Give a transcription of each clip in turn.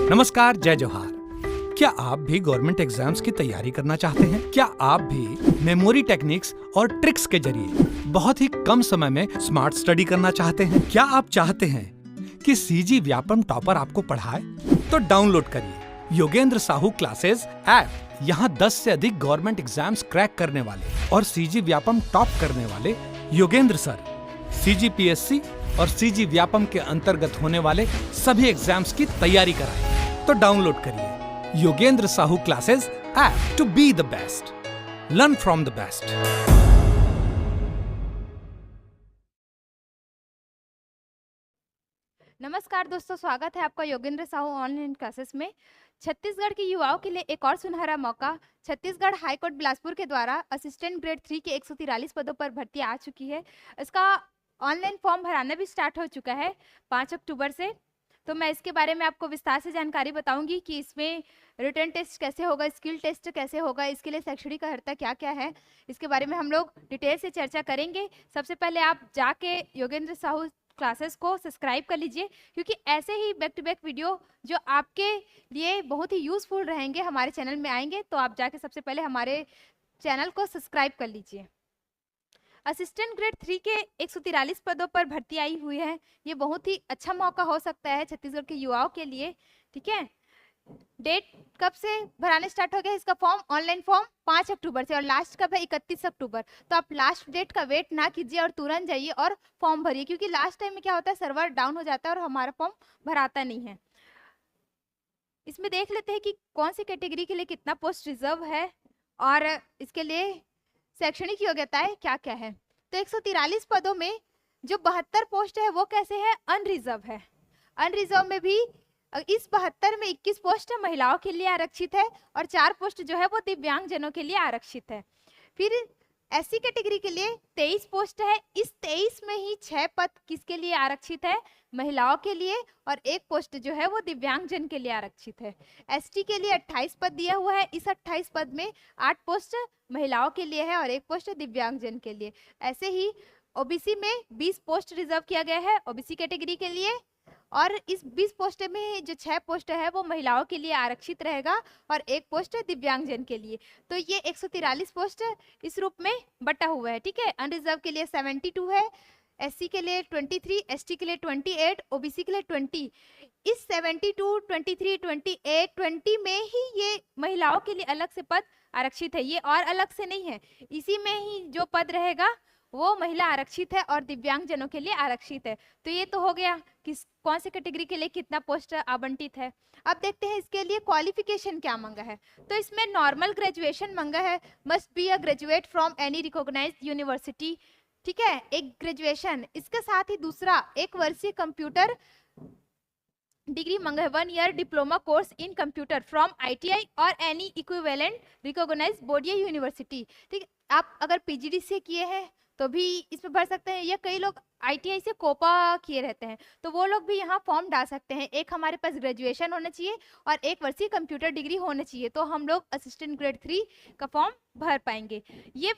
नमस्कार, जय जोहार। क्या आप भी गवर्नमेंट एग्जाम्स की तैयारी करना चाहते हैं? क्या आप भी मेमोरी टेक्निक्स और ट्रिक्स के जरिए बहुत ही कम समय में स्मार्ट स्टडी करना चाहते हैं? क्या आप चाहते हैं कि सीजी व्यापम टॉपर आपको पढ़ाए? तो डाउनलोड करिए योगेंद्र साहू क्लासेस ऐप। यहाँ 10 से अधिक गवर्नमेंट एग्जाम्स क्रैक करने वाले और सीजी व्यापम टॉप करने वाले योगेंद्र सर सीजीपीएससी और सीजी व्यापम के अंतर्गत होने वाले सभी एग्जाम्स की तैयारी कराएं। तो डाउनलोड करिए Yogendra Sahu classes app to be the best, learn from the best. नमस्कार दोस्तों, स्वागत है आपका योगेंद्र साहू ऑनलाइन क्लासेस में। छत्तीसगढ़ के युवाओं के लिए एक और सुनहरा मौका। छत्तीसगढ़ हाईकोर्ट बिलासपुर के द्वारा असिस्टेंट ग्रेड 3 के 143 पदों पर भर्ती आ चुकी है। इसका ऑनलाइन फॉर्म भराना भी स्टार्ट हो चुका है 5 अक्टूबर से। तो मैं इसके बारे में आपको विस्तार से जानकारी बताऊंगी कि इसमें रिटन टेस्ट कैसे होगा, स्किल टेस्ट कैसे होगा, इसके लिए शैक्षणिक अर्हता क्या क्या है, इसके बारे में हम लोग डिटेल से चर्चा करेंगे। सबसे पहले आप जाके योगेंद्र साहू क्लासेस को सब्सक्राइब कर लीजिए, क्योंकि ऐसे ही बैक टू बैक वीडियो जो आपके लिए बहुत ही यूजफुल रहेंगे हमारे चैनल में आएंगे। तो आप जाके सबसे पहले हमारे चैनल को सब्सक्राइब कर लीजिए। असिस्टेंट ग्रेड 3 के 143 पदों पर भर्ती आई हुई है। ये बहुत ही अच्छा मौका हो सकता है छत्तीसगढ़ के युवाओं के लिए। ठीक है, डेट कब से भराने स्टार्ट हो गया इसका फॉर्म? ऑनलाइन फॉर्म 5 अक्टूबर से, और लास्ट कब है? 31 अक्टूबर। तो आप लास्ट डेट का वेट ना कीजिए और तुरंत जाइए और फॉर्म भरिए, क्योंकि लास्ट टाइम में क्या होता है, सर्वर डाउन हो जाता है और हमारा फॉर्म भराता नहीं है। इसमें देख लेते हैं कि कौन सी कैटेगरी के लिए कितना पोस्ट रिजर्व है और इसके लिए शैक्षणिक योग्यताएं क्या क्या है। तो 143 पदों में जो 72 पोस्ट है वो कैसे है? अनरिजर्व है। अनरिजर्व में भी इस 72 में 21 पोस्ट महिलाओं के लिए आरक्षित है और 4 पोस्ट जो है वो दिव्यांग जनों के लिए आरक्षित है। फिर एससी कैटेगरी के लिए 23 पोस्ट है। इस 23 में ही 6 पद किसके लिए आरक्षित है? महिलाओं के लिए, और 1 पोस्ट जो है वो दिव्यांग जन के लिए आरक्षित है। एसटी के लिए 28 पद दिया हुआ है। इस 28 पद में 8 पोस्ट महिलाओं के लिए है और 1 पोस्ट दिव्यांग जन के लिए। ऐसे ही ओबीसी में 20 पोस्ट रिजर्व किया गया है ओबीसी कैटेगरी के लिए, और इस 20 पोस्ट में जो 6 पोस्ट है वो महिलाओं के लिए आरक्षित रहेगा और 1 पोस्ट दिव्यांगजन के लिए। तो ये 143 पोस्ट इस रूप में बटा हुआ है। ठीक है, अनरिजर्व के लिए 72 है, एससी के लिए 23, एसटी के लिए 28, ओबीसी के लिए 20। इस 72, 23, 28, 20 में ही ये महिलाओं के लिए अलग से पद आरक्षित है। ये और अलग से नहीं है, इसी में ही जो पद रहेगा वो महिला आरक्षित है और दिव्यांग जनों के लिए आरक्षित है। तो ये तो हो गया कि कौन से कैटेगरी के लिए कितना पोस्ट आवंटित है। अब देखते हैं इसके लिए क्वालिफिकेशन क्या मांगा है। तो इसमें नॉर्मल ग्रेजुएशन मांगा है, must be a graduate from any recognised university. ठीक है, एक ग्रेजुएशन, इसके साथ ही दूसरा 1 वर्षीय कंप्यूटर डिग्री मांगा है, 1 year diploma course in computer from ITI और एनी इक्विवेलेंट रिकॉग्नाइज्ड बॉडी या यूनिवर्सिटी। ठीक, आप अगर पीजीडी से किए हैं तो भी इसमें भर सकते हैं, या कई लोग आईटीआई से कोपा किए रहते हैं तो वो लोग भी यहाँ फॉर्म डाल सकते हैं। एक हमारे पास ग्रेजुएशन होना चाहिए और 1 वर्षीय कंप्यूटर डिग्री होना चाहिए, तो हम लोग असिस्टेंट ग्रेड 3 का फॉर्म भर पाएंगे। ये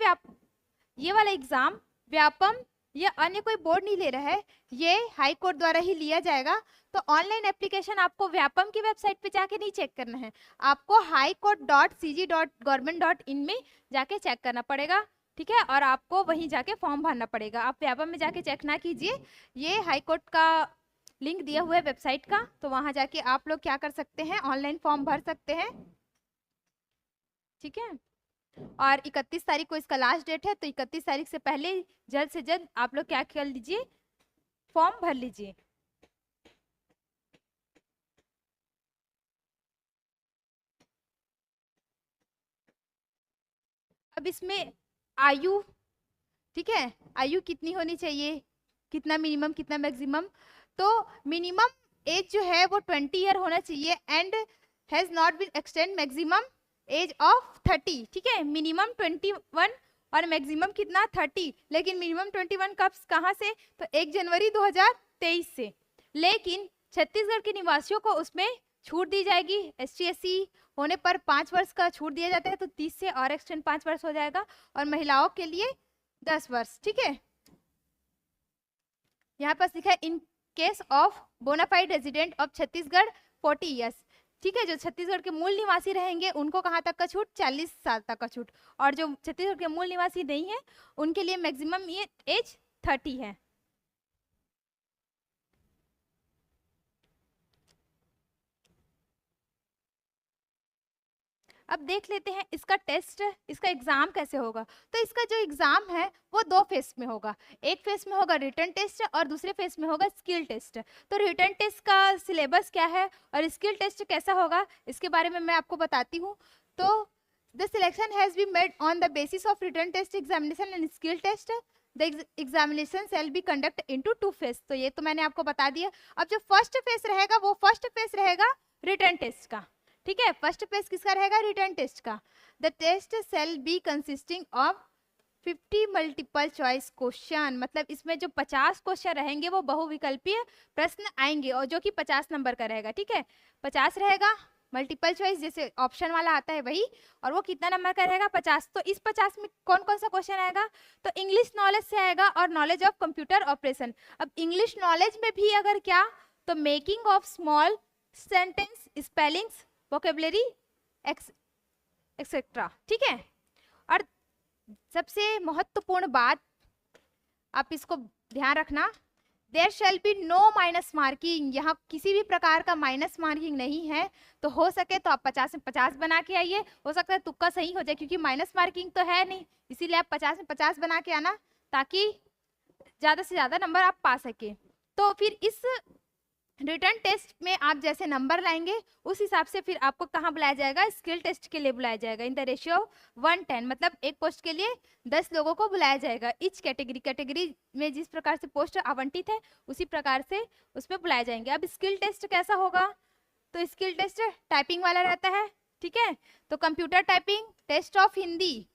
वाला एग्जाम व्यापम या अन्य कोई बोर्ड नहीं ले रहा है, ये हाई कोर्ट द्वारा ही लिया जाएगा। तो ऑनलाइन एप्लीकेशन आपको व्यापम की वेबसाइट पे जाके नहीं चेक करना है, आपको highcourt.cg.government.in में जाके चेक करना पड़ेगा। ठीक है, और आपको वहीं जाके फॉर्म भरना पड़ेगा। आप व्यापम में जाके चेक ना कीजिए, ये हाई कोर्ट का लिंक दिया हुआ है वेबसाइट का, तो वहां जाके आप लोग क्या कर सकते हैं, ऑनलाइन फॉर्म भर सकते हैं। ठीक है, और 31 तारीख को इसका लास्ट डेट है, तो 31 तारीख से पहले जल्द से जल्द आप लोग क्या कर लीजिए, फॉर्म भर लीजिए। अब इसमें आयु, ठीक है, आयु कितनी होनी चाहिए, कितना मिनिमम कितना मैक्सिमम। तो मिनिमम एज जो है वो 20 ईयर होना चाहिए and has not been extend maximum age of 30। ठीक है, मिनिमम 21 और मैक्सिमम कितना 30, लेकिन मिनिमम 21 कब कहाँ से? तो 1 जनवरी 2023 से। लेकिन छत्तीसगढ़ के निवासियों को उसमें छूट दी जाएगी। एसटी एससी होने पर 5 वर्ष का छूट दिया जाता है, तो 30 से और एक्सटेंड 5 वर्ष हो जाएगा, और महिलाओं के लिए 10 वर्ष। ठीक है, यहाँ पर लिखा है in case of bonafide resident of Chhattisgarh 40 years. ठीक है, जो छत्तीसगढ़ के मूल निवासी रहेंगे उनको कहाँ तक का छूट, 40 साल तक का छूट, और जो छत्तीसगढ़ के मूल निवासी नहीं है उनके लिए मैक्सिमम ये एज 30 है। अब देख लेते हैं इसका टेस्ट, इसका एग्जाम कैसे होगा। तो इसका जो एग्जाम है वो दो फेस में होगा, एक फेस में होगा रिटन टेस्ट और दूसरे फेस में होगा स्किल टेस्ट। तो रिटन टेस्ट का सिलेबस क्या है और स्किल टेस्ट कैसा होगा इसके बारे में मैं आपको बताती हूँ। तो the selection has been made on the basis of written test examination and skill test. The examination shall be conduct into 2 phase. तो ये तो मैंने आपको बता दिया। अब जो फर्स्ट फेस रहेगा वो फर्स्ट फेस रहेगा रिटन टेस्ट का, ठीक है। फर्स्ट फेज किसका रहेगा, रिटन टेस्ट का। The test shall be consisting of 50 multiple choice question, मतलब इसमें जो 50 क्वेश्चन रहेंगे वो बहुविकल्पीय प्रश्न आएंगे और जो कि 50 नंबर का रहेगा, ठीक है। 50 रहेगा मल्टीपल चॉइस जैसे ऑप्शन वाला आता है वही, और वो कितना नंबर का रहेगा, 50। तो इस 50 में कौन कौन सा क्वेश्चन आएगा, तो इंग्लिश नॉलेज से आएगा और नॉलेज ऑफ कंप्यूटर ऑपरेशन। अब इंग्लिश नॉलेज में भी अगर क्या, तो making of small sentence, spellings, vocabulary etcetera, ठीक है। और सबसे महत्वपूर्ण बात आप इसको ध्यान रखना, there shall be no minus marking, यहाँ किसी भी प्रकार का माइनस मार्किंग नहीं है। तो हो सके तो आप 50 में 50 बना के आइए, हो सकता है तुक्का सही हो जाए क्योंकि माइनस मार्किंग तो है नहीं, इसीलिए आप 50 में 50 बना के आना ताकि ज़्यादा से ज़्यादा नंबर आप पा सके। तो फिर इस रिटर्न टेस्ट में आप जैसे नंबर लाएंगे उस हिसाब से फिर आपको कहाँ बुलाया जाएगा, स्किल टेस्ट के लिए बुलाया जाएगा इन द रेशियो 1:10, मतलब एक पोस्ट के लिए 10 लोगों को बुलाया जाएगा। इच कैटेगरी में जिस प्रकार से पोस्ट आवंटित है उसी प्रकार से उसमें बुलाए जाएंगे। अब स्किल टेस्ट कैसा होगा, तो स्किल टेस्ट टाइपिंग वाला रहता है, ठीक है। तो computer typing test of Hindi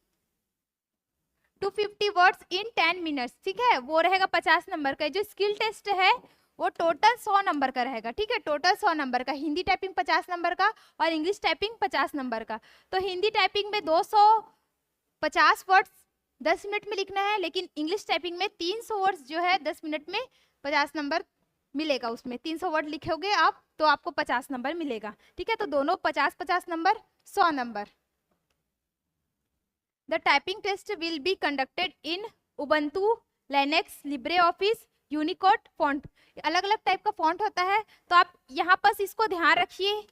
250 words in 10 minutes, ठीक है, वो रहेगा 50 नंबर का। जो स्किल टेस्ट है वो टोटल 100 नंबर का रहेगा, ठीक है, टोटल 100 नंबर का। हिंदी टाइपिंग 50 नंबर का और इंग्लिश टाइपिंग 50 नंबर का। तो हिंदी टाइपिंग में 250 वर्ड्स 10 मिनट में लिखना है, लेकिन इंग्लिश टाइपिंग में 300 वर्ड्स जो है 10 मिनट में 50 नंबर मिलेगा। उसमें 300 वर्ड लिखोगे आप तो आपको 50 नंबर मिलेगा, ठीक है। तो दोनों 50-50 नंबर, 100 नंबर। The typing test will be conducted in Ubuntu, Linux, LibreOffice, Unicode font. अलग अलग टाइप का फॉन्ट होता है, तो आप यहाँ पर इसको ध्यान रखिए।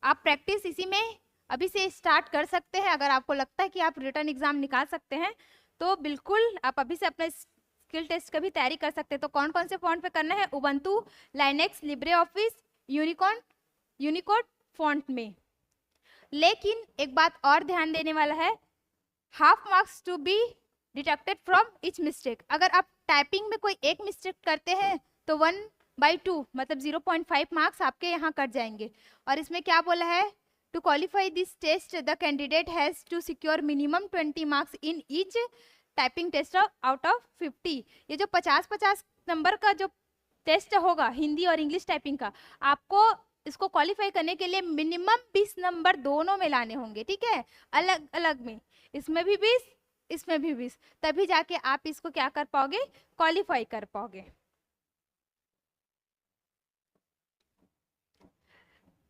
आप प्रैक्टिस इसी में अभी से स्टार्ट कर सकते हैं। अगर आपको लगता है कि आप रिटर्न एग्जाम निकाल सकते हैं तो बिल्कुल आप अभी से अपना स्किल टेस्ट का भी तैयारी कर सकते हैं। तो कौन कौन से फॉन्ट पे करना है, Ubuntu, Linux, LibreOffice, Unicode font में। लेकिन एक बात और ध्यान देने वाला है, half marks to be deducted from each mistake. अगर आप टाइपिंग में कोई एक मिस्टेक करते हैं तो 1/2 मतलब 0.5 मार्क्स आपके यहाँ कट जाएंगे। और इसमें क्या बोला है, to qualify this test the candidate has to secure minimum 20 marks in each typing test out of 50। ये जो 50-50 नंबर का जो टेस्ट होगा हिंदी और इंग्लिश टाइपिंग का, आपको इसको क्वालिफाई करने के लिए मिनिमम 20 नंबर दोनों में लाने होंगे, ठीक है, अलग अलग में, इसमें भी 20 इसमें भी 20, तभी जाके आप इसको क्या कर पाओगे, क्वालिफाई कर पाओगे।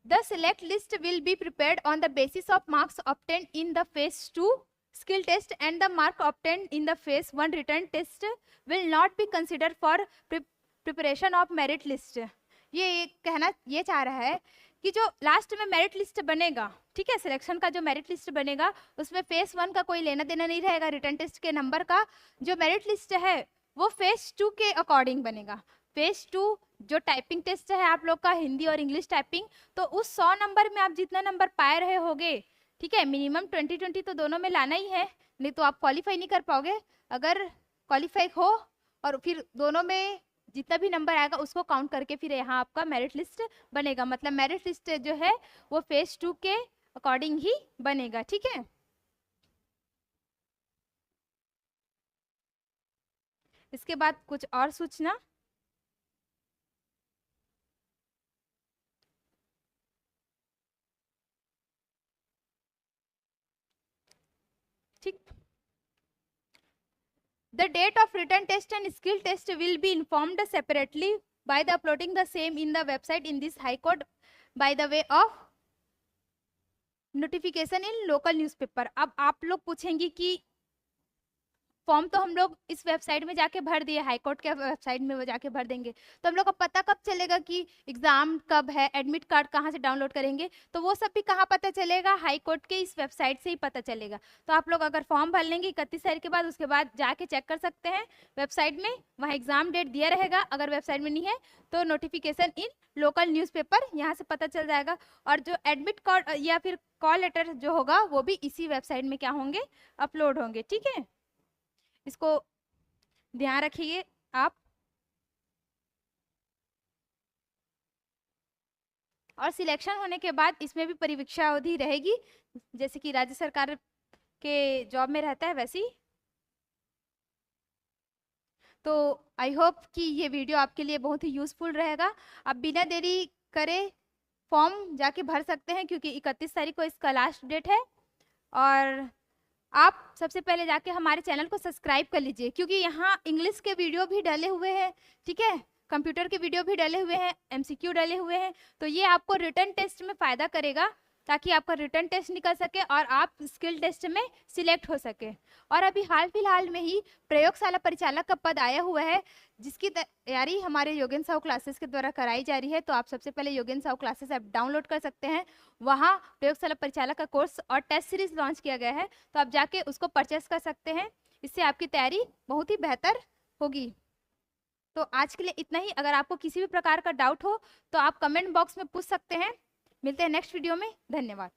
The select list will be prepared on the basis of marks obtained in the phase 2 skill test and the mark obtained in the phase 1 written test will not be considered for preparation of merit list। ये कहना ये चाह रहा है कि जो last में merit list बनेगा, ठीक है, सिलेक्शन का जो मेरिट लिस्ट बनेगा उसमें फेज 1 का कोई लेना देना नहीं रहेगा रिटर्न टेस्ट के नंबर का। जो मेरिट लिस्ट है वो फेज 2 के अकॉर्डिंग बनेगा। फेज 2 जो टाइपिंग टेस्ट है आप लोग का हिंदी और इंग्लिश टाइपिंग, तो उस 100 नंबर में आप जितना नंबर पाए रहे होगे, ठीक है, मिनिमम 20-20 तो दोनों में लाना ही है, नहीं तो आप क्वालिफाई नहीं कर पाओगे। अगर क्वालिफाई हो और फिर दोनों में जितना भी नंबर आएगा उसको काउंट करके फिर यहाँ आपका मेरिट लिस्ट बनेगा। मतलब मेरिट लिस्ट जो है वो फेज 2 के अकॉर्डिंग ही बनेगा, ठीक है। इसके बाद कुछ और सूचना, ठीक। The date of written test and skill test will be informed separately by the uploading the same in the website in this High Court by the way of notification in local newspaper. अब आप लोग पूछेंगे कि form तो हम लोग इस website में जाके भर दिए, हाई कोर्ट के वेबसाइट में वो जाके भर देंगे, तो हम लोग को पता कब चलेगा कि एग्जाम कब है, एडमिट कार्ड कहाँ से डाउनलोड करेंगे? तो वो सब भी कहाँ पता चलेगा? हाई कोर्ट के इस वेबसाइट से ही पता चलेगा। तो आप लोग अगर फॉर्म भर लेंगे 31 तारीख के बाद, उसके बाद जाके चेक कर सकते हैं वेबसाइट में, वहाँ एग्जाम डेट दिया रहेगा। अगर वेबसाइट में नहीं है तो नोटिफिकेशन इन लोकल न्यूज़पेपर यहाँ से पता चल जाएगा। और जो एडमिट कार्ड या फिर कॉल लेटर जो होगा वो भी इसी वेबसाइट में क्या होंगे? अपलोड होंगे। ठीक है, इसको ध्यान रखिए आप। और सिलेक्शन होने के बाद इसमें भी परीक्षा अवधि रहेगी, जैसे कि राज्य सरकार के जॉब में रहता है वैसी। तो आई होप कि ये वीडियो आपके लिए बहुत ही यूजफुल रहेगा। आप बिना देरी करे फॉर्म जाके भर सकते हैं, क्योंकि 31 तारीख को इसका लास्ट डेट है। और आप सबसे पहले जाके हमारे चैनल को सब्सक्राइब कर लीजिए, क्योंकि यहाँ इंग्लिश के वीडियो भी डले हुए हैं, ठीक है, कंप्यूटर के वीडियो भी डले हुए हैं, एमसीक्यू डले हुए हैं। तो ये आपको रिटन टेस्ट में फ़ायदा करेगा, ताकि आपका रिटन टेस्ट निकल सके और आप स्किल टेस्ट में सिलेक्ट हो सके। और अभी हाल फिलहाल में ही प्रयोगशाला परिचालक का पद आया हुआ है, जिसकी तैयारी हमारे योगेंद्र साहू क्लासेस के द्वारा कराई जा रही है। तो आप सबसे पहले Yogendra Sahu classes app download कर सकते हैं, वहाँ प्रयोगशाला परिचालक का कोर्स और टेस्ट सीरीज लॉन्च किया गया है, तो आप जाके उसको परचेस कर सकते हैं। इससे आपकी तैयारी बहुत ही बेहतर होगी। तो आज के लिए इतना ही। अगर आपको किसी भी प्रकार का डाउट हो तो आप कमेंट बॉक्स में पूछ सकते हैं। मिलते हैं नेक्स्ट वीडियो में। धन्यवाद।